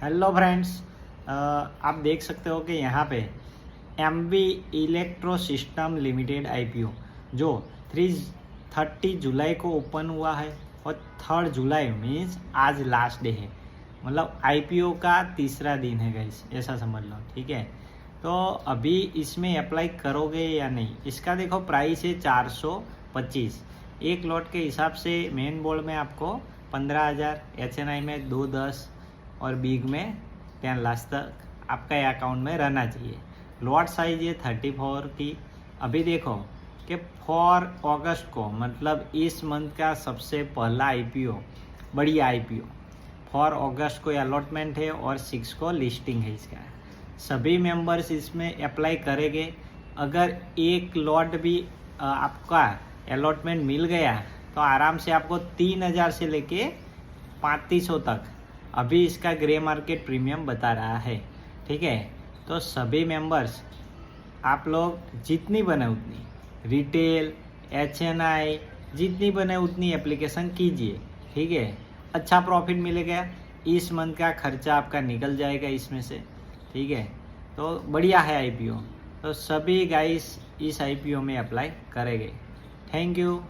Hello friends, आप देख सकते हो कि यहाँ पे MB electro system limited IPO जो 30 जुलाई को ओपन हुआ है और 3 जुलाई मीन्स आज लास्ट डे है। मतलब आईपीओ का तीसरा दिन है गाइस, ऐसा समझ लो। ठीक है, तो अभी इसमें अप्लाई करोगे या नहीं, इसका देखो प्राइस है 425। एक लॉट के हिसाब से मेन बोर्ड में आपको 15,000, एचएनआई में 210 और बिग में 10 लाख तक आपका अकाउंट में रहना चाहिए। लॉट साइज है 34 की। अभी देखो कि 4 अगस्त को मतलब इस मंथ का सबसे पहला आईपीओ, बड़ी आईपीओ 4 अगस्त को अलॉटमेंट है और 6 को लिस्टिंग है इसका। सभी मेंबर्स इसमें अप्लाई करेंगे। अगर एक लॉट भी आपका अलॉटमेंट मिल गया तो आराम से आपको 3,000 से लेके 3,500 तक अभी इसका ग्रे मार्केट प्रीमियम बता रहा है। ठीक है, तो सभी मेंबर्स आप लोग जितनी बने उतनी रिटेल, एचएनआई जितनी बने उतनी एप्लीकेशन कीजिए। ठीक है, अच्छा प्रॉफिट मिलेगा। इस मंथ का खर्चा आपका निकल जाएगा इसमें से। ठीक है, तो बढ़िया है आईपीओ। तो सभी गाइस इस आईपीओ में अप्लाई करेंगे। Thank you.